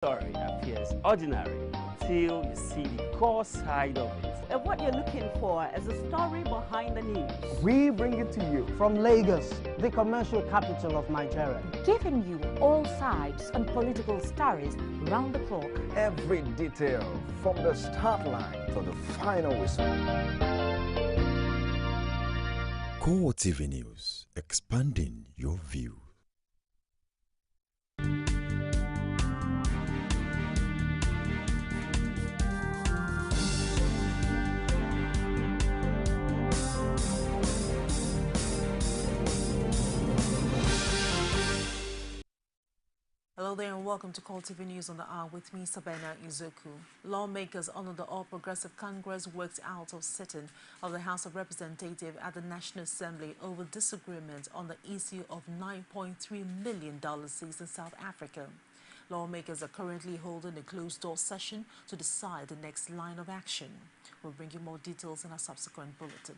Story appears ordinary until you see the core side of it. And what you're looking for is a story behind the news. We bring it to you from Lagos, the commercial capital of Nigeria. Giving you all sides and political stories round the clock. Every detail from the start line to the final whistle. CoreTV News, expanding your view. Hello there and welcome to CoreTV News on the Hour with me, Sabena Izoku. Lawmakers under the All Progressive Congress worked out of sitting of the House of Representatives at the National Assembly over disagreement on the issue of $9.3 million seized in South Africa. Lawmakers are currently holding a closed-door session to decide the next line of action. We'll bring you more details in our subsequent bulletin.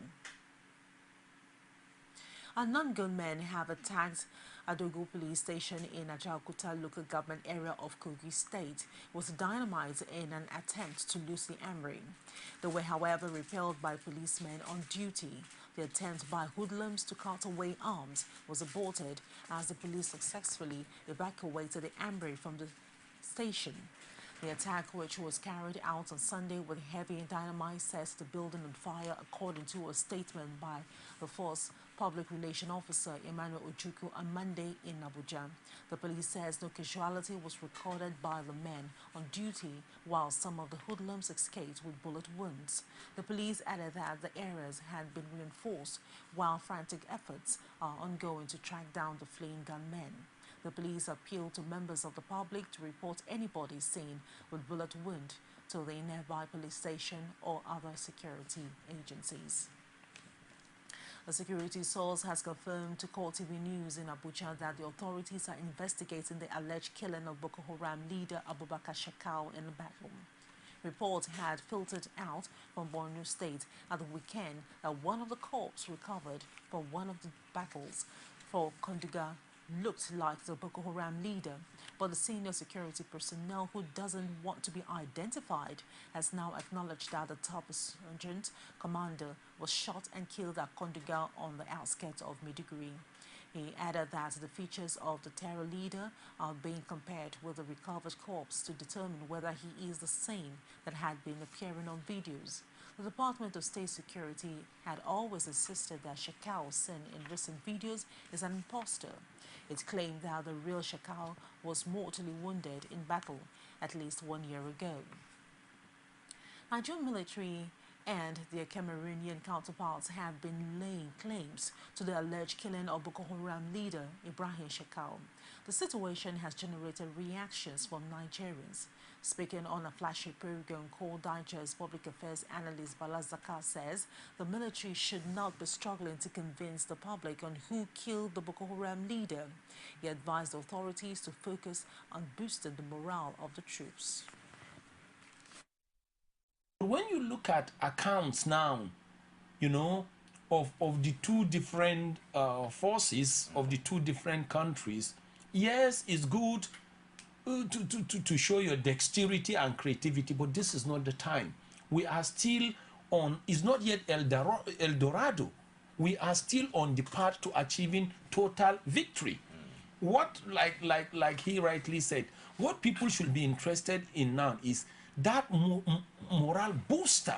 Unknown gunmen have attacked Adogo police station in Ajaokuta local government area of Kogi State with dynamite in an attempt to lose the armory. They were, however, repelled by policemen on duty. The attempt by hoodlums to cut away arms was aborted as the police successfully evacuated the armory from the station. The attack, which was carried out on Sunday with heavy dynamite, sets the building on fire, according to a statement by the force public relations officer Emmanuel Ojuku on Monday in Abuja. The police says no casualty was recorded by the men on duty, while some of the hoodlums escaped with bullet wounds. The police added that the areas had been reinforced, while frantic efforts are ongoing to track down the fleeing gunmen. The police appealed to members of the public to report anybody seen with bullet wound to the nearby police station or other security agencies. A security source has confirmed to CoreTV News in Abuja that the authorities are investigating the alleged killing of Boko Haram leader Abubakar Shekau in the battle. Reports had filtered out from Borno State at the weekend that one of the corpses recovered from one of the battles for Konduga looked like the Boko Haram leader, but the senior security personnel who doesn't want to be identified has now acknowledged that the top sergeant commander was shot and killed at Konduga on the outskirts of Maiduguri. He added that the features of the terror leader are being compared with the recovered corpse to determine whether he is the same that had been appearing on videos. The Department of State Security had always insisted that Shekau seen in recent videos is an imposter. It claimed that the real Shekau was mortally wounded in battle at least 1 year ago. Nigerian military and their Cameroonian counterparts have been laying claims to the alleged killing of Boko Haram leader Ibrahim Shekau. The situation has generated reactions from Nigerians. Speaking on a flashy program called Digest, public affairs analyst Bala Zakar says the military should not be struggling to convince the public on who killed the Boko Haram leader. He advised authorities to focus on boosting the morale of the troops. When you look at accounts now, you know, of the two different forces of the two different countries, yes, it's good to show your dexterity and creativity, but this is not the time. We are still on, it's not yet El Dorado. We are still on the path to achieving total victory. What, like he rightly said, what people should be interested in now is that morale booster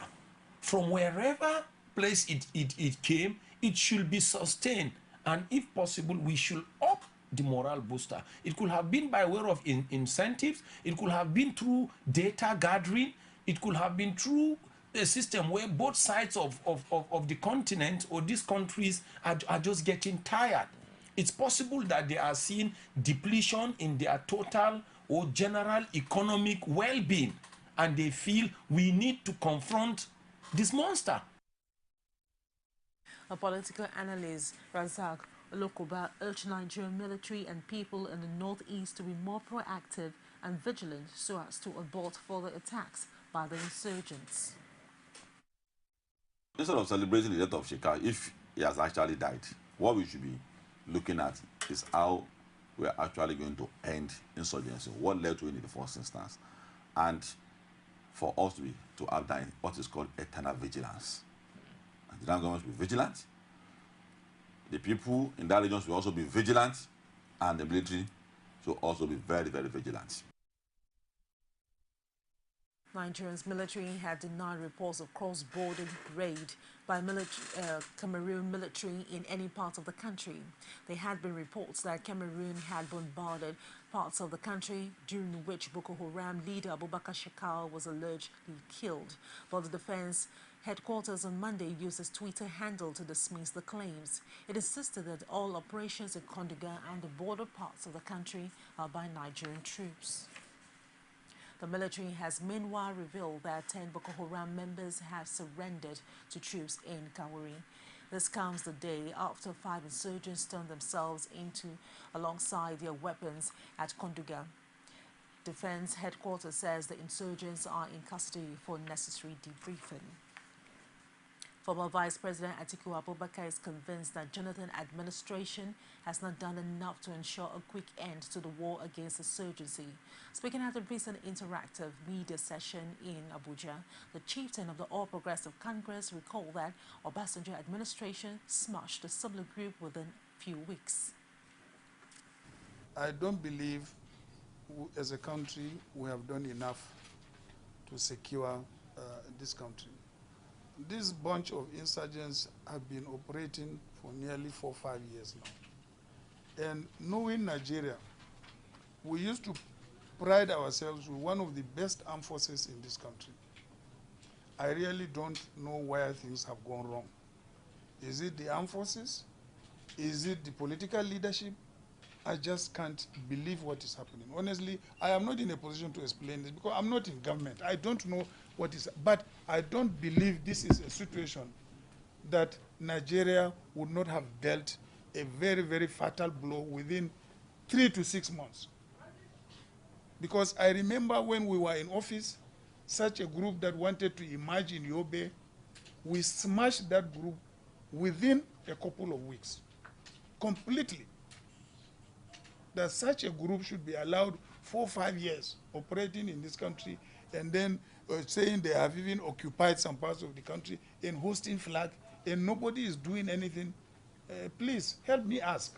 from wherever place it came. It should be sustained, and if possible, we should up the morale booster. It could have been by way of incentives. It could have been through data gathering. It could have been through a system where both sides of the continent or these countries are just getting tired. It's possible that they are seeing depletion in their total or general economic well-being, and they feel we need to confront this monster. A political analyst, Razak Lokoba, urged Nigerian military and people in the northeast to be more proactive and vigilant so as to abort further attacks by the insurgents. Instead of celebrating the death of Shekau, if he has actually died, what we should be looking at is how we are actually going to end insurgency, what led to it in the first instance, and for us to have that what is called eternal vigilance. And the government will be vigilant. The people in that region will also be vigilant, and the military should also be very, very vigilant. Nigeria's military had denied reports of cross-border raid by Cameroon military in any part of the country. There had been reports that Cameroon had bombarded parts of the country, during which Boko Haram leader Abubakar Shekau was allegedly killed. But the defense headquarters on Monday used its Twitter handle to dismiss the claims. It insisted that all operations in Konduga and the border parts of the country are by Nigerian troops. The military has meanwhile revealed that 10 Boko Haram members have surrendered to troops in Kawuri. This comes the day after 5 insurgents turned themselves into alongside their weapons at Konduga. Defense headquarters says the insurgents are in custody for necessary debriefing. Former Vice President Atiku Abubakar is convinced that Jonathan administration has not done enough to ensure a quick end to the war against insurgency. Speaking at a recent interactive media session in Abuja, the chieftain of the All Progressive Congress recalled that Obasanjo administration smashed the similar group within a few weeks. I don't believe as a country we have done enough to secure this country. This bunch of insurgents have been operating for nearly 4 or 5 years now. And knowing Nigeria, we used to pride ourselves with one of the best armed forces in this country. I really don't know where things have gone wrong. Is it the armed forces? Is it the political leadership? I just can't believe what is happening. Honestly, I am not in a position to explain this because I'm not in government. I don't know what is, but I don't believe this is a situation that Nigeria would not have dealt a very, very fatal blow within 3 to 6 months. Because I remember when we were in office, such a group that wanted to emerge in Yobe, we smashed that group within a couple of weeks, completely. That such a group should be allowed 4 or 5 years operating in this country and then saying they have even occupied some parts of the country and hosting flag and nobody is doing anything. Please help me ask.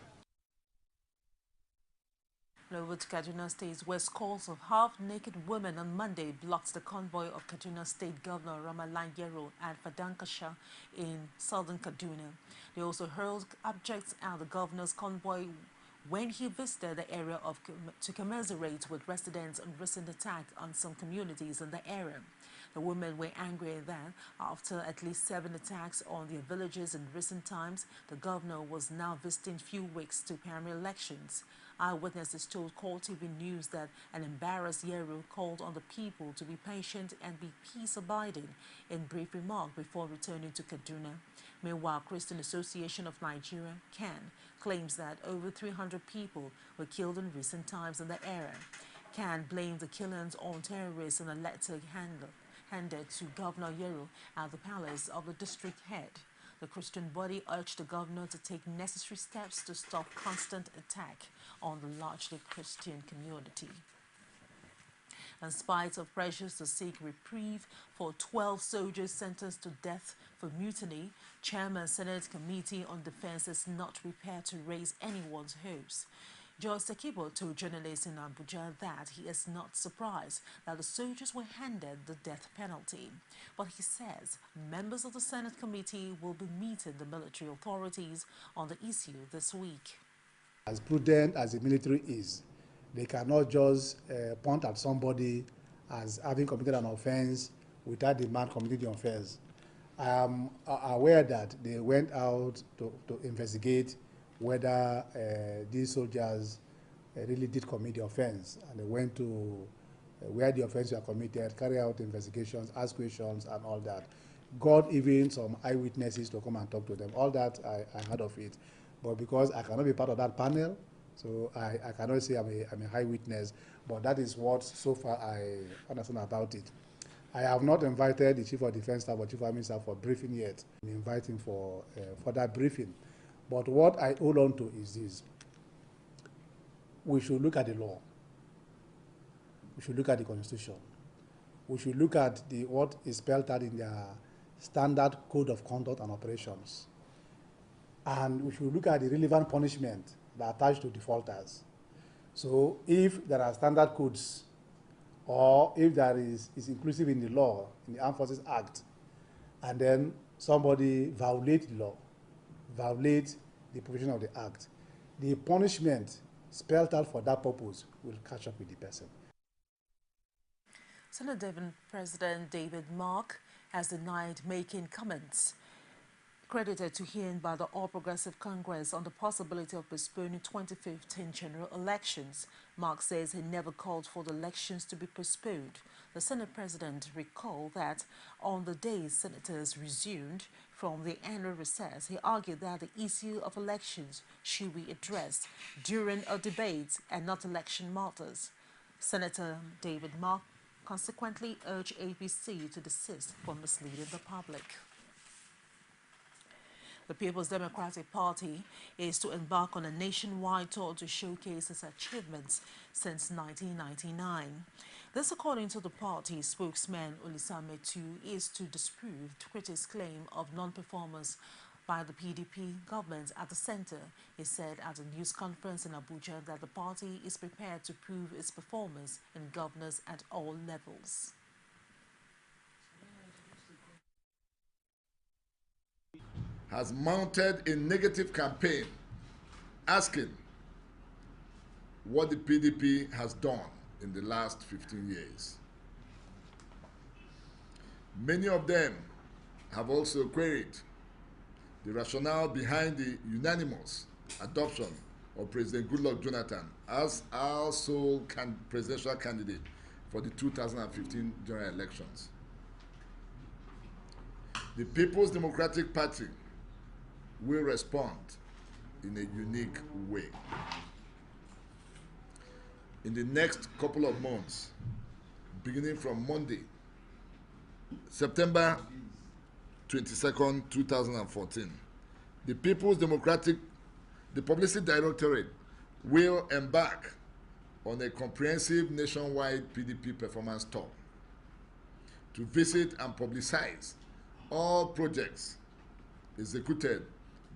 Over to Kaduna State, where scores of half-naked women on Monday blocked the convoy of Kaduna State Governor Ramalan Yero and Fadankasha in southern Kaduna. They also hurled objects at the governor's convoy when he visited the area to commiserate with residents on recent attack on some communities in the area. The women were angry that after at least 7 attacks on their villages in recent times, the governor was now visiting few weeks to primary elections. Eyewitnesses told CoreTV News that an embarrassed Yero called on the people to be patient and be peace-abiding in brief remark before returning to Kaduna. Meanwhile, Christian Association of Nigeria, CAN, claims that over 300 people were killed in recent times in the area. CAN blamed the killings on terrorists in a letter handed to Governor Yero at the palace of the district head. The Christian body urged the governor to take necessary steps to stop constant attack on the largely Christian community. In spite of pressures to seek reprieve for 12 soldiers sentenced to death for mutiny, Chairman Senate Committee on Defense is not prepared to raise anyone's hopes. George Sekibo told journalists in Abuja that he is not surprised that the soldiers were handed the death penalty. But he says members of the Senate Committee will be meeting the military authorities on the issue this week. As prudent as the military is, they cannot just point at somebody as having committed an offense without the man committing the offense. I am aware that they went out to investigate whether these soldiers really did commit the offense, and they went to where the offense were committed, carry out investigations, ask questions, and all that. Got even some eyewitnesses to come and talk to them. All that I heard of it, but because I cannot be part of that panel, so I cannot say I'm a high witness. But that is what so far I understand about it. I have not invited the Chief of Defense Staff or Chief of Army Staff for briefing yet. I'm inviting for that briefing. But what I hold on to is this. we should look at the law. We should look at the Constitution. We should look at what is spelled out in their standard code of conduct and operations. And we should look at the relevant punishment that attach to defaulters. So if there are standard codes, or if there is inclusive in the law, in the Armed Forces Act, and then somebody violates the law, violates the provision of the act, the punishment spelled out for that purpose will catch up with the person. Senate Devon President David Mark has denied making comments credited to him by the All Progressive Congress on the possibility of postponing 2015 general elections. Mark says he never called for the elections to be postponed. The Senate President recalled that on the day senators resumed from the annual recess, he argued that the issue of elections should be addressed during a debate and not election matters. Senator David Mark consequently urged APC to desist from misleading the public. The People's Democratic Party is to embark on a nationwide tour to showcase its achievements since 1999. This, according to the party's spokesman Olisame Tu, is to disprove critics' claim of non-performance by the PDP government at the center. He said at a news conference in Abuja that the party is prepared to prove its performance in governance at all levels. Has mounted a negative campaign asking what the PDP has done in the last 15 years. Many of them have also queried the rationale behind the unanimous adoption of President Goodluck Jonathan as our sole presidential candidate for the 2015 general elections. The People's Democratic Party will respond in a unique way. In the next couple of months, beginning from Monday, September 22nd, 2014, the Publicity Directorate will embark on a comprehensive nationwide PDP performance tour to visit and publicize all projects executed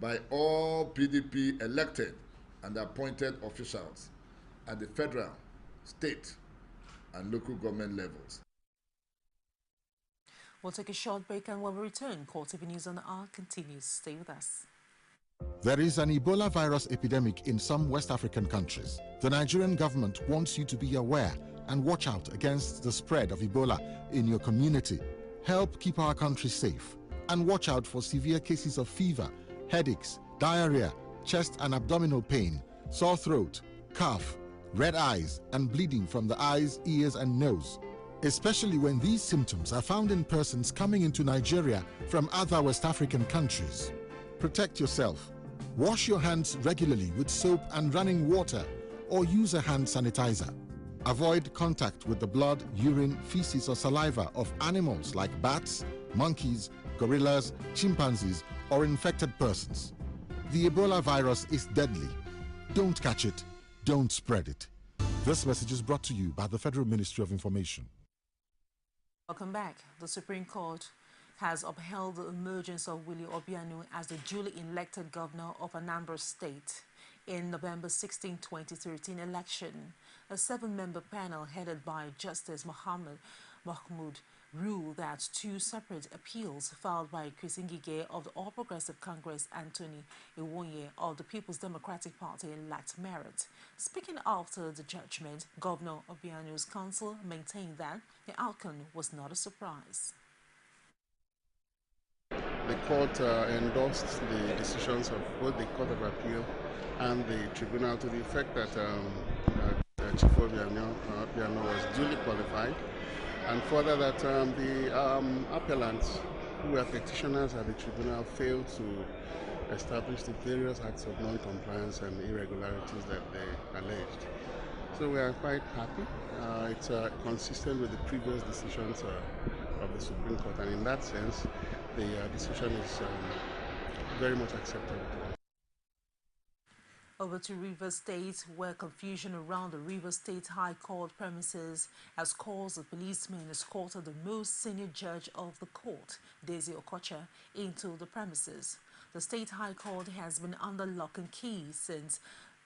by all PDP elected and appointed officials at the federal, state, and local government levels. We'll take a short break, and when we return, CoreTV News on the Hour continues. Stay with us. There is an Ebola virus epidemic in some West African countries. The Nigerian government wants you to be aware and watch out against the spread of Ebola in your community. Help keep our country safe and watch out for severe cases of fever, headaches, diarrhea, chest and abdominal pain, sore throat, cough, red eyes, and bleeding from the eyes, ears, and nose, especially when these symptoms are found in persons coming into Nigeria from other West African countries. Protect yourself. Wash your hands regularly with soap and running water, or use a hand sanitizer. Avoid contact with the blood, urine, feces, or saliva of animals like bats, monkeys, gorillas, chimpanzees, or infected persons. The Ebola virus is deadly. Don't catch it. Don't spread it. This message is brought to you by the Federal Ministry of Information. Welcome back. The Supreme Court has upheld the emergence of Willie Obiano as the duly elected governor of Anambra State in November 16, 2013 election. A 7-member panel headed by Justice Mahmoud ruled that 2 separate appeals filed by Chris Ngige of the All Progressive Congress, Anthony Iwonye of the People's Democratic Party lacked merit. Speaking after the judgment, Governor Obiano's counsel maintained that the outcome was not a surprise. The court endorsed the decisions of both the Court of Appeal and the tribunal to the effect that Chief Obiano was duly qualified, and further that the appellants who were petitioners at the tribunal failed to establish the various acts of non-compliance and irregularities that they alleged. So we are quite happy. It's consistent with the previous decisions of the Supreme Court, and in that sense, the decision is very much acceptable. Over to Rivers State, where confusion around the Rivers State High Court premises has caused the policemen escorted the most senior judge of the court, Daisy Okocha, into the premises. The State High Court has been under lock and key since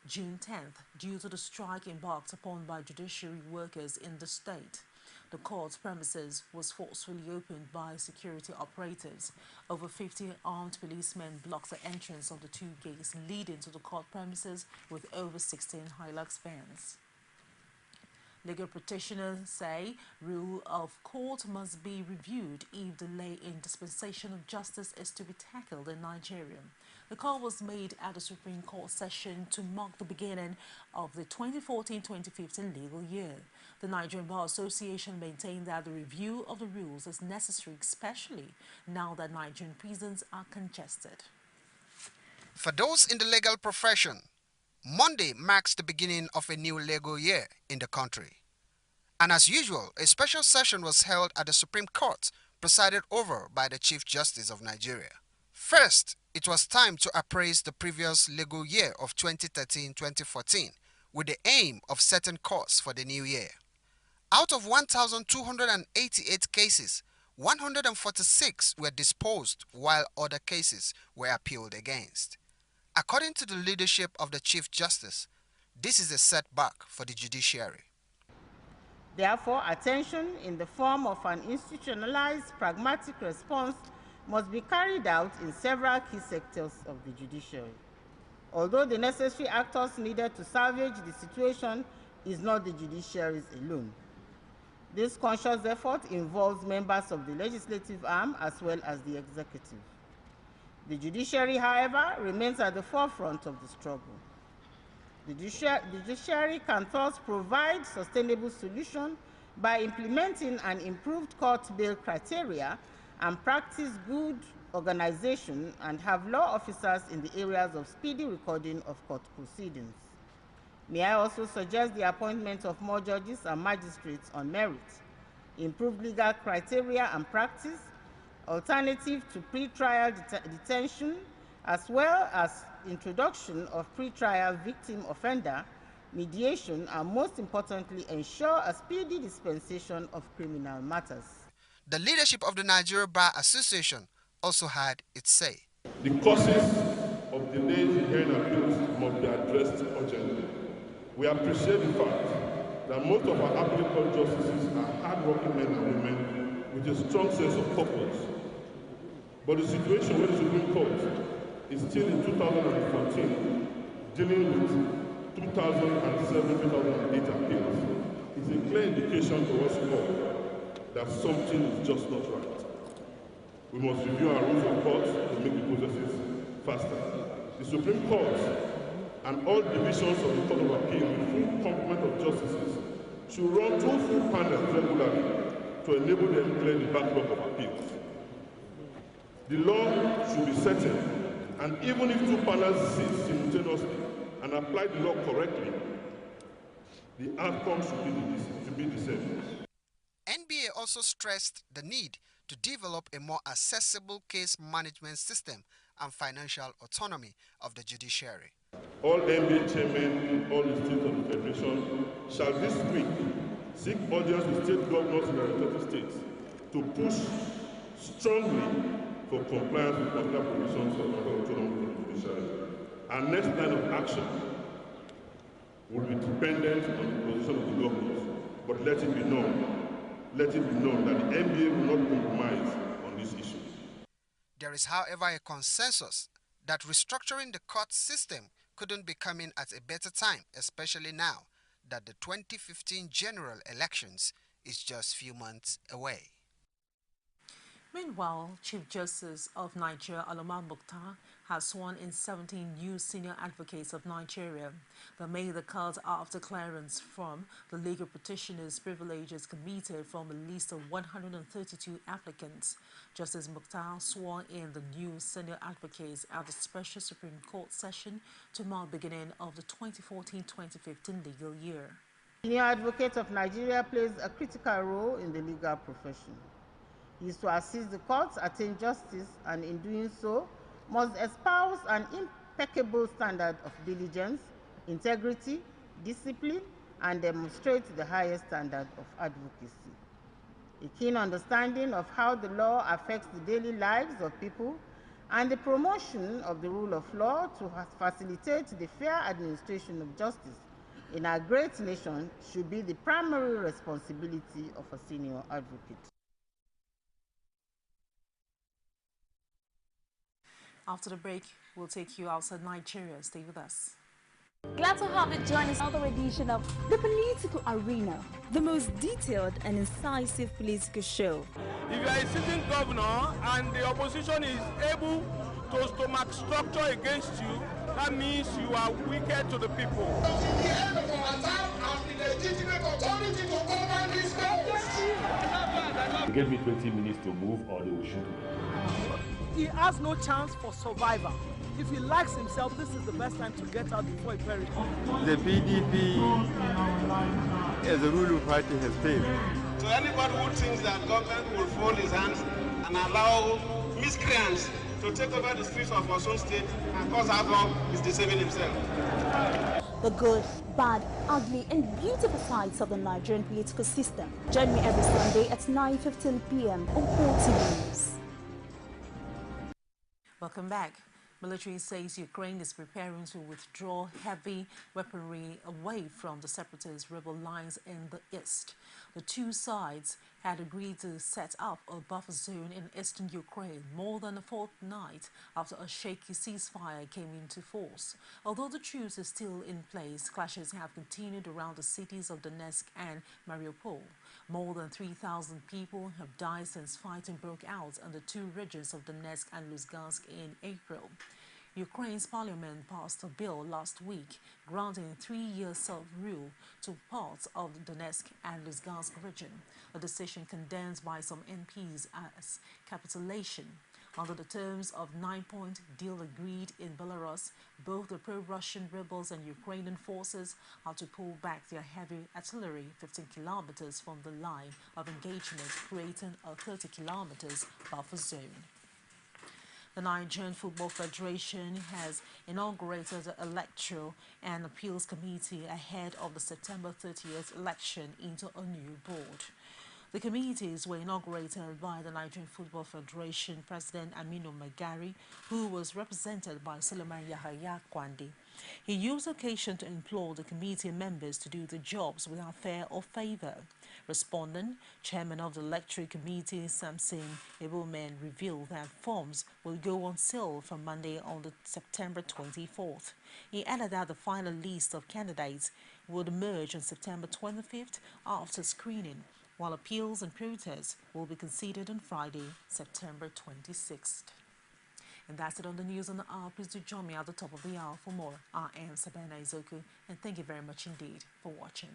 June 10th due to the strike embarked upon by judiciary workers in the state. The court's premises was forcefully opened by security operatives. Over 50 armed policemen blocked the entrance of the two gates leading to the court premises with over 16 Hilux vans. Legal practitioners say rule of court must be reviewed if delay in dispensation of justice is to be tackled in Nigeria. The call was made at the Supreme Court session to mark the beginning of the 2014-2015 legal year. The Nigerian Bar Association maintained that the review of the rules is necessary, especially now that Nigerian prisons are congested. For those in the legal profession, Monday marks the beginning of a new legal year in the country. And as usual, a special session was held at the Supreme Court, presided over by the Chief Justice of Nigeria. First, it was time to appraise the previous legal year of 2013-2014 with the aim of setting course for the new year. Out of 1,288 cases, 146 were disposed while other cases were appealed against. According to the leadership of the Chief Justice, this is a setback for the judiciary. Therefore, attention in the form of an institutionalized, pragmatic response must be carried out in several key sectors of the judiciary. Although the necessary actors needed to salvage the situation is not the judiciary's alone. This conscious effort involves members of the legislative arm as well as the executive. The judiciary, however, remains at the forefront of the struggle. The judiciary can thus provide sustainable solutions by implementing an improved court bail criteria and practice good organization and have law officers in the areas of speedy recording of court proceedings. May I also suggest the appointment of more judges and magistrates on merit, improved legal criteria and practice, alternative to pre-trial detention, as well as introduction of pre-trial victim offender mediation, and most importantly, ensure a speedy dispensation of criminal matters. The leadership of the Nigeria Bar Association also had its say. The causes of delays in hearing appeals must be addressed urgently. We appreciate the fact that most of our appellate court justices are hard-working men and women with a strong sense of purpose. But the situation with the Supreme Court is still in 2014 dealing with 2007-2008 appeals. It's a clear indication to us all that something is just not right. We must review our rules of court to make the processes faster. The Supreme Court and all divisions of the Court of Appeal with full complement of justices should run 2 full panels regularly to enable them to clear the backlog of appeals. The law should be certain, and even if 2 panels sit simultaneously and apply the law correctly, the outcome should be the same. NBA also stressed the need to develop a more accessible case management system and financial autonomy of the judiciary. All NBA chairmen in all the states of the Federation shall this week seek audience with state governors in their respective states to push strongly for compliance with particular provisions of the autonomy of the judiciary. Our next line of action will be dependent on the position of the governors, but let it be known that the NBA will not compromise on this issue. There is, however, a consensus that restructuring the court system couldn't be coming at a better time, especially now that the 2015 general elections is just a few months away. Meanwhile, Chief Justice of Nigeria, Aloman Mukhtar, has sworn in 17 new senior advocates of Nigeria. They made the cut after clearance from the Legal Petitioners Privileges Committee from a list of 132 applicants. Justice Mukhtar swore in the new senior advocates at the special Supreme Court session to mark the beginning of the 2014-2015 legal year. The senior advocate of Nigeria plays a critical role in the legal profession. He is to assist the courts attain justice, and in doing so, must espouse an impeccable standard of diligence, integrity, discipline, and demonstrate the highest standard of advocacy. A keen understanding of how the law affects the daily lives of people and the promotion of the rule of law to facilitate the fair administration of justice in our great nation should be the primary responsibility of a senior advocate. After the break, we'll take you outside Nigeria. Stay with us. Glad to have you join us another edition of The Political Arena, the most detailed and incisive political show. If you are a sitting governor and the opposition is able to stomach structure against you, that means you are wicked to the people. Until the end of our time, I'm the legitimate authority to govern this country. They gave me 20 minutes to move or they will shoot me. He has no chance for survival. If he likes himself, this is the best time to get out before he perishes. The PDP as a ruling party has failed. So anybody who thinks that government will fold his hands and allow miscreants to take over the streets of our own state and cause havoc is deceiving himself. The good, bad, ugly, and beautiful sides of the Nigerian political system. Join me every Sunday at 9:15 p.m. on CoreTV News. Welcome back. Military says Ukraine is preparing to withdraw heavy weaponry away from the separatist rebel lines in the east. The two sides had agreed to set up a buffer zone in eastern Ukraine more than a fortnight after a shaky ceasefire came into force. Although the truce is still in place, clashes have continued around the cities of Donetsk and Mariupol. More than 3,000 people have died since fighting broke out in the two regions of Donetsk and Lugansk in April. Ukraine's parliament passed a bill last week granting 3-year self-rule to parts of the Donetsk and Lugansk region, a decision condemned by some MPs as capitulation. Under the terms of 9-point deal agreed in Belarus, both the pro-Russian rebels and Ukrainian forces are to pull back their heavy artillery 15 kilometers from the line of engagement, creating a 30 kilometers buffer zone. The Nigerian Football Federation has inaugurated the Electoral and Appeals Committee ahead of the September 30th election into a new board. The committees were inaugurated by the Nigerian Football Federation President Aminu Magari, who was represented by Suleiman Yahaya Kwande. He used the occasion to implore the committee members to do the jobs without fear or favor. Responding, Chairman of the Electoral Committee, Samson Ebelman, revealed that forms will go on sale from Monday on the September 24th. He added that the final list of candidates would emerge on September 25th after screening, while appeals and protests will be considered on Friday, September 26th. And that's it on the news on the hour. Please do join me at the top of the hour for more. I am Sabina Izoku, and thank you very much indeed for watching.